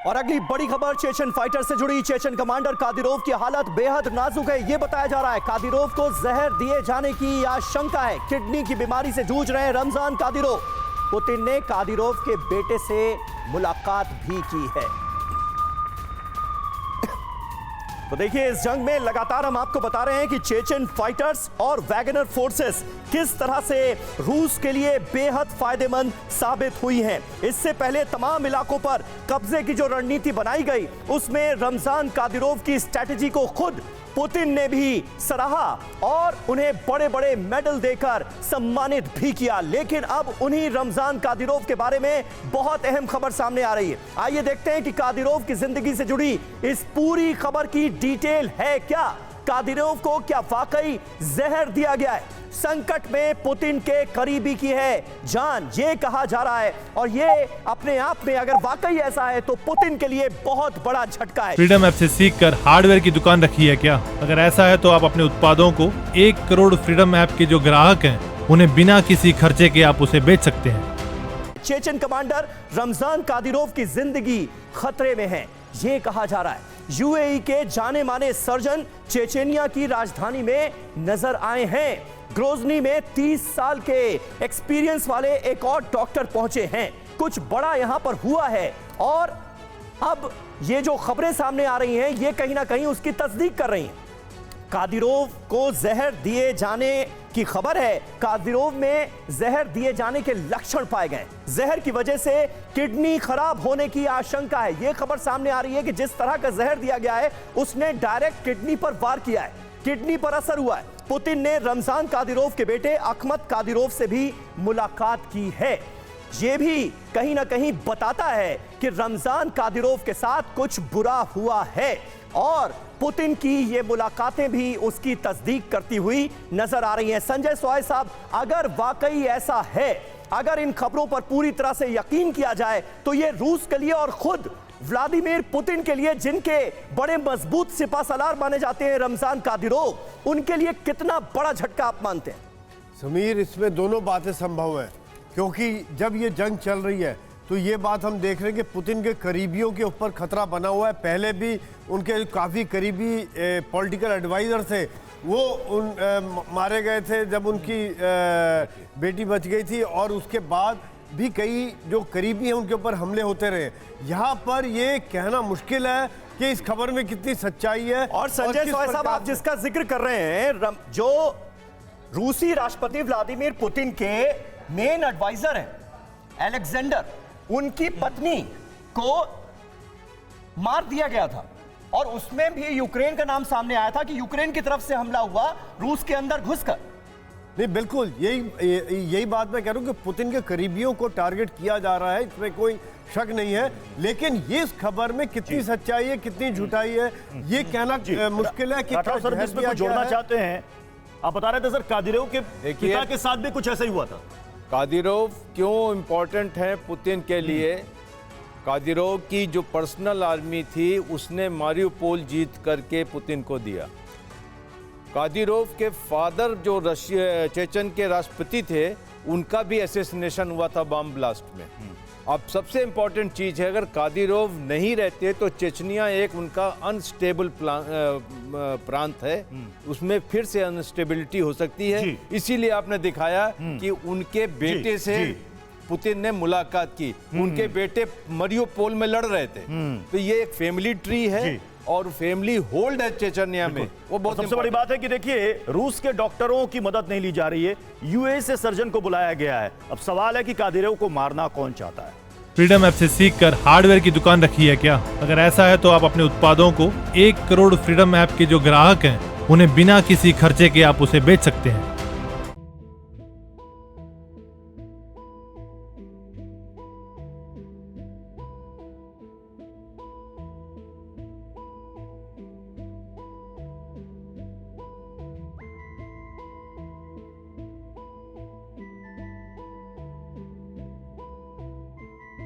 और अगली बड़ी खबर चेचन फाइटर से जुड़ी। चेचन कमांडर कादिरोव की हालत बेहद नाजुक है, यह बताया जा रहा है। कादिरोव को जहर दिए जाने की आशंका है। किडनी की बीमारी से जूझ रहे हैं रमजान कादिरोव। पुतिन ने कादिरोव के बेटे से मुलाकात भी की है। तो देखिए, इस जंग में लगातार हम आपको बता रहे हैं कि चेचन फाइटर्स और वैगनर फोर्सेस किस तरह से रूस के लिए बेहद फायदेमंद साबित हुई हैं। इससे पहले तमाम इलाकों पर कब्जे की जो रणनीति बनाई गई, उसमें रमजान कादिरोव की स्ट्रैटेजी को खुद पुतिन ने भी सराहा और उन्हें बड़े बड़े मेडल देकर सम्मानित भी किया। लेकिन अब उन्हीं रमजान कादिरोव के बारे में बहुत अहम खबर सामने आ रही है। आइए देखते हैं कि कादिरोव की जिंदगी से जुड़ी इस पूरी खबर की डिटेल है क्या। कादिरोव को क्या वाकई जहर दिया गया है? संकट में पुतिन के करीबी की है जान, ये कहा जा रहा है। और ये अपने आप में अगर वाकई ऐसा है तो पुतिन के लिए बहुत बड़ा झटका है। फ्रीडम ऐप से सीखकर हार्डवेयर की दुकान रखी है क्या? अगर ऐसा है तो आप अपने उत्पादों को 1 करोड़ फ्रीडम ऐप के जो ग्राहक हैं उन्हें बिना किसी खर्चे के आप उसे बेच सकते हैं। चेचन कमांडर रमजान कादिरोव की जिंदगी खतरे में है, ये कहा जा रहा है। यूएई के जाने माने सर्जन चेचेनिया की राजधानी में नजर आए हैं। ग्रोजनी में 30 साल के एक्सपीरियंस वाले एक और डॉक्टर पहुंचे हैं। कुछ बड़ा यहां पर हुआ है और अब ये जो खबरें सामने आ रही हैं, ये कहीं ना कहीं उसकी तस्दीक कर रही हैं। कादिरोव को जहर दिए जाने की खबर है। कादिरोव में जहर दिए जाने के लक्षण पाए गए। जहर की वजह से किडनी खराब होने की आशंका है। यह खबर सामने आ रही है कि जिस तरह का जहर दिया गया है, उसने डायरेक्ट किडनी पर वार किया है, किडनी पर असर हुआ है। पुतिन ने रमजान कादिरोव के बेटे अखमत कादिरोव से भी मुलाकात की है। यह भी कहीं ना कहीं बताता है कि रमजान कादिरोव के साथ कुछ बुरा हुआ है और पुतिन की ये मुलाकातें भी उसकी तस्दीक करती हुई नजर आ रही हैं। संजय सॉय साहब, अगर वाकई ऐसा है, अगर इन खबरों पर पूरी तरह से यकीन किया जाए, तो ये रूस के लिए और खुद व्लादिमीर पुतिन के लिए, जिनके बड़े मजबूत सिपाहसालार माने जाते हैं रमजान कादिरोव, उनके लिए कितना बड़ा झटका आप मानते हैं? समीर, इसमें दोनों बातें संभव है, क्योंकि जब ये जंग चल रही है तो ये बात हम देख रहे हैं कि पुतिन के करीबियों के ऊपर खतरा बना हुआ है। पहले भी उनके काफ़ी करीबी पॉलिटिकल एडवाइज़र थे, वो मारे गए थे जब उनकी बेटी बच गई थी, और उसके बाद भी कई जो करीबी हैं उनके ऊपर हमले होते रहे। यहाँ पर ये कहना मुश्किल है कि इस खबर में कितनी सच्चाई है। और संजय सॉय साहब, आप जिसका जिक्र कर रहे हैं, जो रूसी राष्ट्रपति व्लादिमीर पुतिन के मेन एडवाइजर हैं अलेक्जेंडर, उनकी पत्नी को मार दिया गया था और उसमें भी यूक्रेन का नाम सामने आया था कि यूक्रेन की तरफ से हमला हुआ रूस के अंदर घुसकर। नहीं, बिल्कुल यही बात मैं कह रहा हूं कि पुतिन के करीबियों को टारगेट किया जा रहा है, इसमें कोई शक नहीं है। लेकिन ये इस खबर में कितनी सच्चाई है, कितनी झूठाई है, ये कहना मुश्किल है। कि सर, जिसमें कुछ जोड़ना चाहते हैं, आप बता रहे थे सर, कादिरोव के पिता के साथ भी कुछ ऐसा ही हुआ था। कादिरोव क्यों इंपॉर्टेंट है पुतिन के लिए? कादिरोव की जो पर्सनल आर्मी थी, उसने मारिउपोल जीत करके पुतिन को दिया। कादिरोव के फादर जो चेचन के राष्ट्रपति थे, उनका भी असैसिनेशन हुआ था बम ब्लास्ट में। अब सबसे इंपॉर्टेंट चीज़ है, अगर कादिरोव नहीं रहते तो चेचनिया एक उनका अनस्टेबल प्रांत है, उसमें फिर से अनस्टेबिलिटी हो सकती है। इसीलिए आपने दिखाया कि उनके बेटे से पुतिन ने मुलाकात की। उनके बेटे मारिउपोल में लड़ रहे थे। तो ये एक फैमिली ट्री है और फैमिली होल्ड है चेचनिया में। वो बहुत सबसे बड़ी बात है कि देखिए, रूस के डॉक्टरों की मदद नहीं ली जा रही है, यूएई से सर्जन को बुलाया गया है। अब सवाल है कि कादिरोव को मारना कौन चाहता है? फ्रीडम ऐप से सीखकर हार्डवेयर की दुकान रखी है क्या? अगर ऐसा है तो आप अपने उत्पादों को 1 करोड़ फ्रीडम ऐप के जो ग्राहक हैं उन्हें बिना किसी खर्चे के आप उसे बेच सकते हैं।